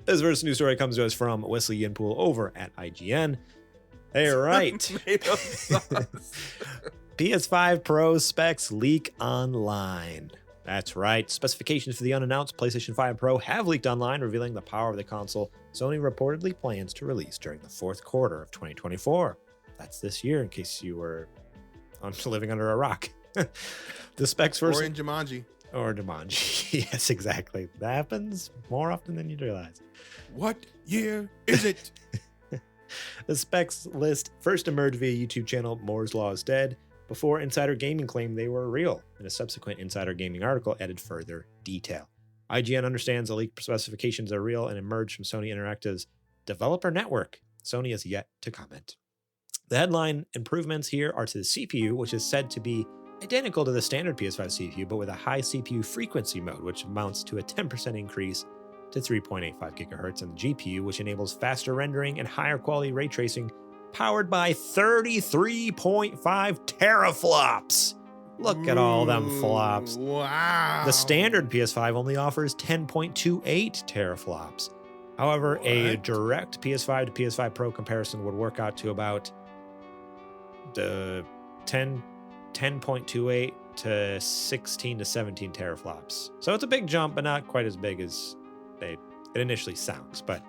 This first news story comes to us from Wesley Yinpool over at IGN. Hey, right. Tomato sauce. PS5 Pro specs leak online. That's right. Specifications for the unannounced PlayStation 5 Pro have leaked online, revealing the power of the console Sony reportedly plans to release during the fourth quarter of 2024. That's this year, in case you were living under a rock. The specs first. Or in Jumanji. Or Jumanji. Yes, exactly. That happens more often than you'd realize. What year is it? The specs list first emerged via YouTube channel Moore's Law is Dead, before Insider Gaming claimed they were real, and a subsequent Insider Gaming article added further detail. IGN understands the leaked specifications are real and emerged from Sony Interactive's developer network. Sony has yet to comment. The headline improvements here are to the CPU, which is said to be identical to the standard PS5 CPU, but with a high CPU frequency mode, which amounts to a 10% increase to 3.85 gigahertz, and the GPU, which enables faster rendering and higher quality ray tracing, powered by 33.5 teraflops. Look at all them flops. Wow. The standard PS5 only offers 10.28 teraflops. However, a direct PS5 to PS5 Pro comparison would work out to about 10.28 to 16 to 17 teraflops. So it's a big jump, but not quite as big as it initially sounds, but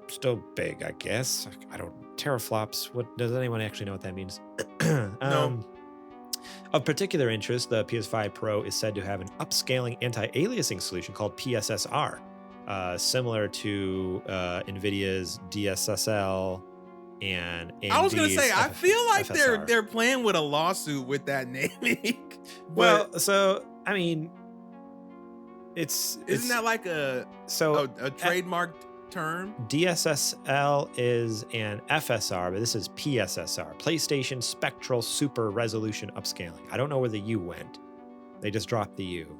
still big, I guess. I don't teraflops. What does anyone actually know what that means? No. Of particular interest, the PS5 Pro is said to have an upscaling anti-aliasing solution called PSSR, similar to NVIDIA's DSSL and AMD's I was gonna say, I feel like FSR. they're playing with a lawsuit with that naming. Well, so I mean, isn't that like a trademarked term? DSSL is an FSR, but this is PSSR, PlayStation Spectral Super Resolution Upscaling. I don't know where the U went. They just dropped the U.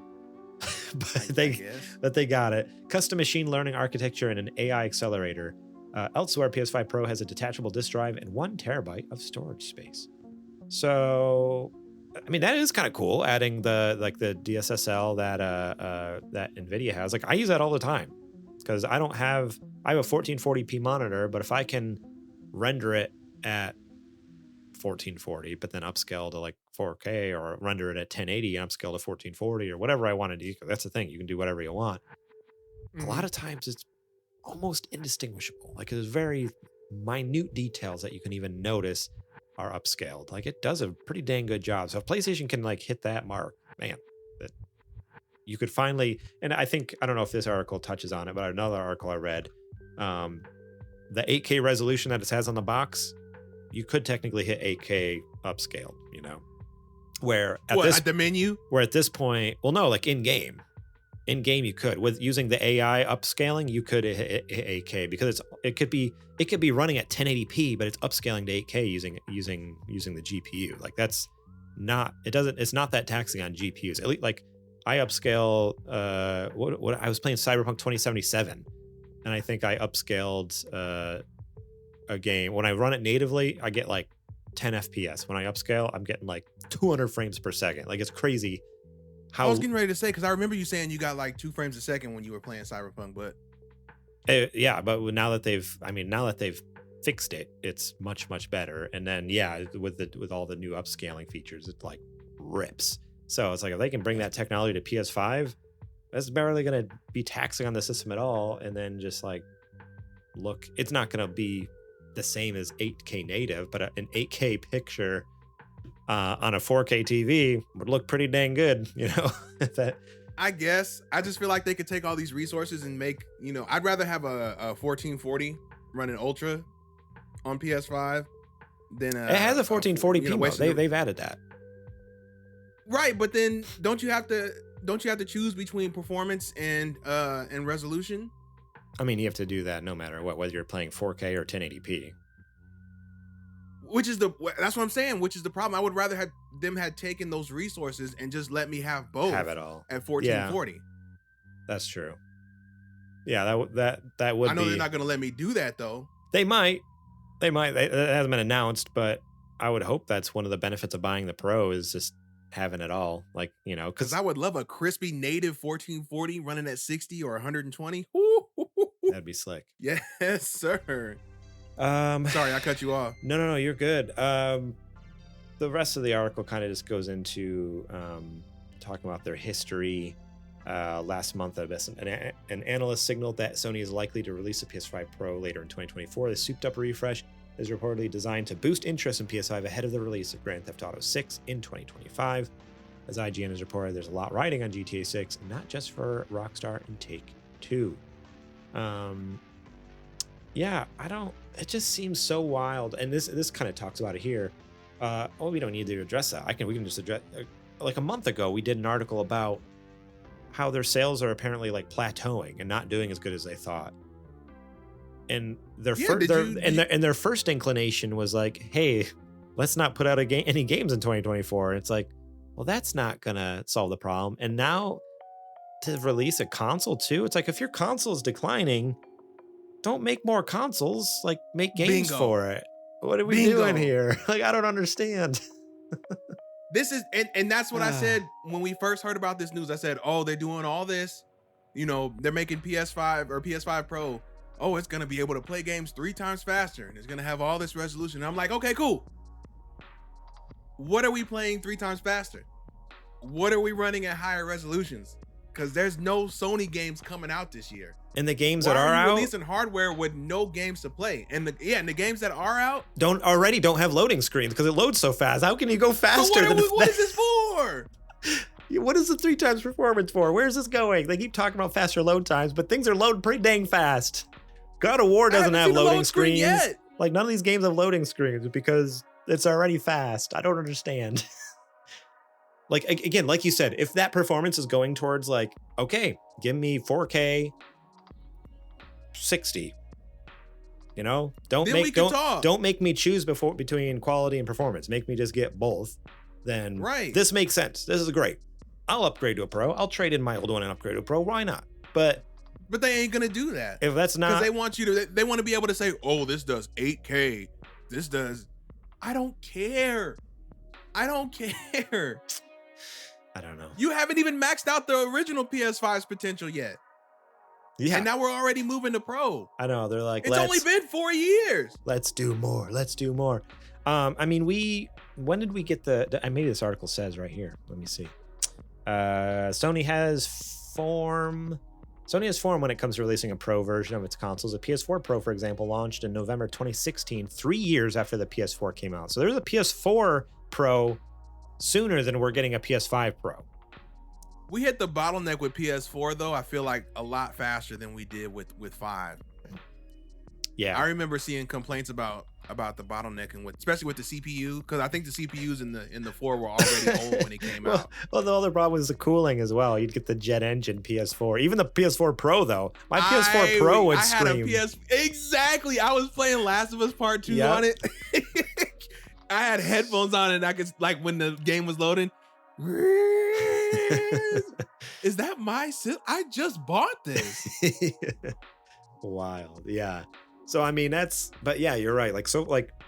but they got it. Custom machine learning architecture and an AI accelerator. Elsewhere, PS5 Pro has a detachable disk drive and 1 terabyte of storage space. So, I mean, that is kind of cool, adding the DSSL that NVIDIA has. Like, I use that all the time because I have a 1440p monitor, but if I can render it at 1440, but then upscale to like 4K, or render it at 1080 and upscale to 1440 or whatever I want to do, that's the thing, you can do whatever you want. A lot of times it's almost indistinguishable. Like, there's very minute details that you can even notice are upscaled. Like, it does a pretty dang good job. So if PlayStation can like hit that mark, man, that you could finally, and I don't know if this article touches on it, but another article I read, the 8K resolution that it has on the box, you could technically hit 8K upscaled, where at the menu? Where at this point, well, no, like in game you could, with using the AI upscaling, you could hit 8K because it could be running at 1080p, but it's upscaling to 8K using the GPU. Like, it's not that taxing on GPUs. At least, like, I upscale what I was playing Cyberpunk 2077, and I think I upscaled a game. When I run it natively, I get like 10 FPS. When I upscale, I'm getting like 200 frames per second. Like, it's crazy. I was getting ready to say, because I remember you saying you got like 2 frames a second when you were playing Cyberpunk, but yeah, but now that they've fixed it, it's much, much better. And then with all the new upscaling features, it like rips. So it's like, if they can bring that technology to PS5, that's barely going to be taxing on the system at all. And then just like, look, it's not going to be the same as 8K native, but an 8K picture on a 4K TV would look pretty dang good, I guess. I just feel like they could take all these resources and make, I'd rather have a 1440 running Ultra on PS5 than it has a 1440p mode. They've added that. Right, but then don't you have to choose between performance and resolution? I mean, you have to do that no matter what, whether you're playing 4K or 1080p. That's what I'm saying, which is the problem. I would rather have them had taken those resources and just let me have both. Have it all. At 1440. Yeah, that's true. Yeah, that would be. I know they're not going to let me do that, though. They might. It hasn't been announced, but I would hope that's one of the benefits of buying the Pro is just having it all. Like, because I would love a crispy native 1440 running at 60 or 120. That'd be slick. Yes, sir. Sorry, I cut you off. No, you're good. The rest of the article kind of just goes into talking about their history. Last month, an analyst signaled that Sony is likely to release a PS5 Pro later in 2024. The souped-up refresh is reportedly designed to boost interest in PS5 ahead of the release of Grand Theft Auto 6 in 2025. As IGN has reported, there's a lot riding on GTA 6, and not just for Rockstar and Take-Two. Yeah, it just seems so wild, and this kind of talks about it here. We don't need to address that. We can just address, like a month ago, we did an article about how their sales are apparently like plateauing and not doing as good as they thought. And their first inclination was like, hey, let's not put out any games in 2024. And it's like, well, that's not gonna solve the problem. And now to release a console too, it's like, if your console is declining, don't make more consoles, like make games for it. What are we doing here? Like, I don't understand. This is, and that's what I said when we first heard about this news. I said, oh, they're doing all this, they're making PS5 or PS5 Pro. Oh, it's going to be able to play games 3 times faster, and it's going to have all this resolution. And I'm like, okay, cool. What are we playing 3 times faster? What are we running at higher resolutions? Because there's no Sony games coming out this year. And the games that are out, releasing hardware with no games to play, and the games that are out don't have loading screens because it loads so fast. How can you go faster? What is this for? What is the 3 times performance for? Where's this going? They keep talking about faster load times, but things are loading pretty dang fast. God of War doesn't have loading screens. Yet. Like, none of these games have loading screens because it's already fast. I don't understand. Like, again, like you said, if that performance is going towards like, okay, give me 4K 60, don't make me choose between quality and performance. Make me just get both. Then this makes sense. This is great. I'll upgrade to a Pro. I'll trade in my old one and upgrade to a Pro. Why not? But they ain't gonna do that. If that's not, because they want to be able to say, oh, this does 8K. This does. I don't care. I don't know. You haven't even maxed out the original PS5's potential yet. Yeah. And now we're already moving to Pro. I know. They're like, it's only been 4 years. Let's do more. I mean, when did we get maybe this article says right here. Let me see. Sony has form when it comes to releasing a Pro version of its consoles. A PS4 Pro, for example, launched in November 2016, 3 years after the PS4 came out. So there's a PS4 Pro sooner than we're getting a PS5 Pro. We hit the bottleneck with PS4 though. I feel like a lot faster than we did with 5. Yeah, I remember seeing complaints about the bottlenecking especially with the CPU, because I think the CPUs in the 4 were already old when it came out. Well, the other problem was the cooling as well. You'd get the jet engine PS4, even the PS4 Pro though. My PS4 Pro would scream. Exactly. I was playing Last of Us Part 2 on it. I had headphones on and I could, like, when the game was loading. Is that my I just bought this. Wild. Yeah. So I mean, but yeah, you're right. Like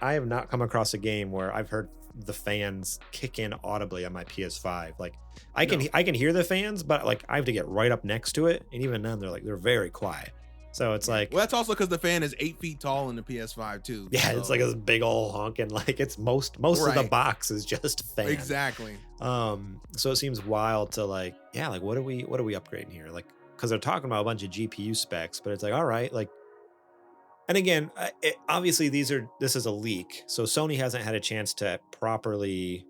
I have not come across a game where I've heard the fans kick in audibly on my PS5. Like I can hear the fans, but like I have to get right up next to it, and even then they're very quiet. So it's like, well, that's also because the fan is 8 feet tall in the PS5 too. Yeah, so. It's like this big old honking, like it's most of the box is just a fan. Exactly. So it seems wild to like, yeah, like what are we upgrading here? Like, because they're talking about a bunch of GPU specs, but it's like, all right, like, and again, obviously this is a leak, so Sony hasn't had a chance to properly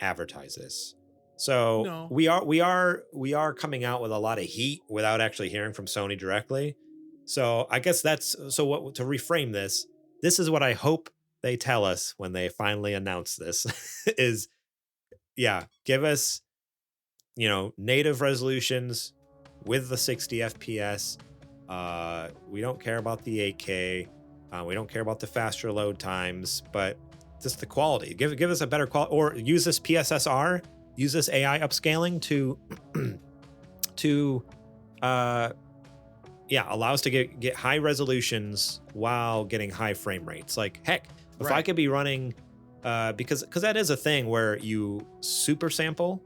advertise this. So no. we are coming out with a lot of heat without actually hearing from Sony directly. So I guess to reframe this is what I hope they tell us when they finally announce this is, yeah, give us, native resolutions with the 60 FPS. We don't care about the 8K. We don't care about the faster load times, but just the quality. Give us a better quality, or use this PSSR. Use this AI upscaling to allow us to get high resolutions while getting high frame rates. Like, heck, if I could be running, because that is a thing where you super sample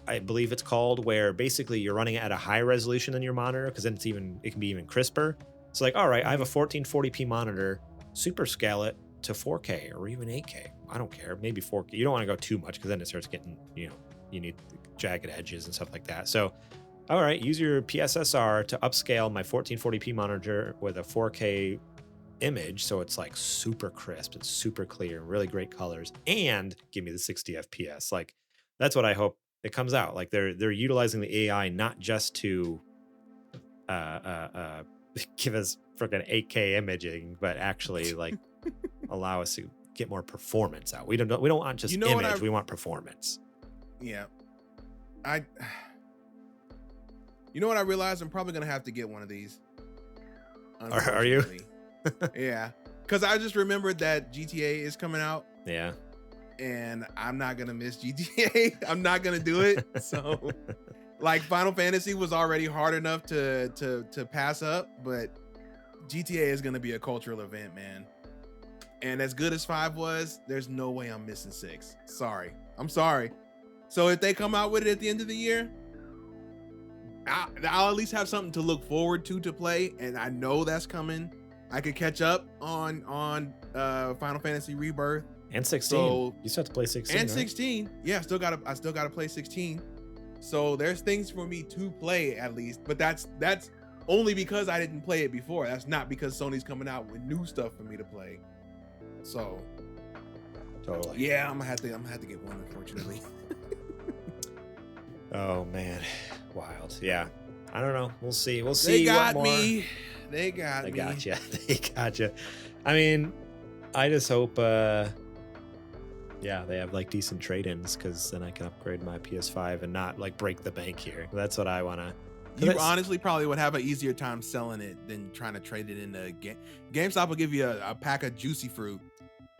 I believe it's called, where basically you're running at a higher resolution than your monitor, because then it can be even crisper. It's like, all right, I have a 1440p monitor, super scale it to 4K or even 8K. I don't care, maybe 4K. You don't want to go too much because then it starts getting, you need jagged edges and stuff like that. So, all right, use your PSSR to upscale my 1440p monitor with a 4K image, so it's like super crisp and super clear, really great colors, and give me the 60 FPS. Like, that's what I hope it comes out. Like, they're utilizing the AI not just to give us freaking 8K imaging, but actually like allow us to get more performance out. We don't want just image, we want performance. Yeah. You know what I realized? I'm probably gonna have to get one of these. Are you? Yeah, because I just remembered that GTA is coming out. Yeah. And I'm not gonna miss GTA. I'm not gonna do it. So, like, Final Fantasy was already hard enough to pass up, but GTA is gonna be a cultural event, man. And as good as 5 was, there's no way I'm missing 6. Sorry, I'm sorry. So if they come out with it at the end of the year, I'll at least have something to look forward to play, and I know that's coming. I could catch up on Final Fantasy Rebirth and 16. So, you still have to play 16. And right? 16. Yeah, I still gotta play 16. So there's things for me to play at least, but that's only because I didn't play it before. That's not because Sony's coming out with new stuff for me to play. So totally. Yeah, I'm gonna have to get one, unfortunately. Oh man, wild. Yeah, I don't know. We'll see. They got me. They got me. They got you. I mean, I just hope, they have like decent trade-ins, because then I can upgrade my PS5 and not like break the bank here. That's what I want to. You honestly probably would have an easier time selling it than trying to trade it into GameStop will give you a pack of juicy fruit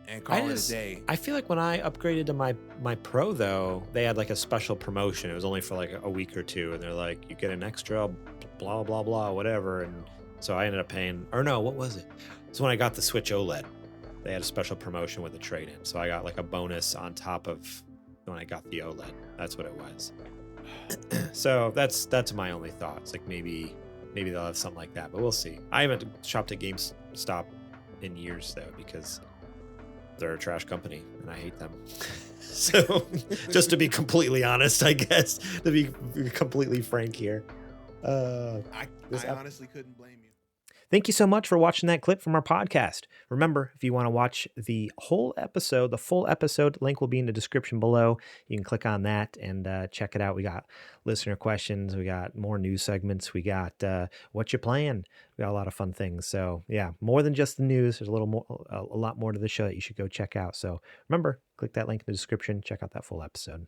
and call it a day. I feel like when I upgraded to my Pro, though, they had like a special promotion. It was only for like a week or two, and they're like, you get an extra blah blah blah whatever, and so I ended up paying. Or no, what was it? So when I got the Switch OLED, they had a special promotion with the trade-in, so I got like a bonus on top of when I got the OLED. That's what it was. So that's my only thoughts. Like maybe they'll have something like that, but we'll see. I haven't shopped at GameStop in years though, because they're a trash company and I hate them. So just to be completely honest, I guess, to be completely frank here. I honestly couldn't blame you. Thank you so much for watching that clip from our podcast. Remember, if you want to watch the whole episode, the full episode, link will be in the description below. You can click on that and check it out. We got listener questions. We got more news segments. We got what you playing. We got a lot of fun things. So yeah, more than just the news. There's a lot more to the show that you should go check out. So remember, click that link in the description. Check out that full episode.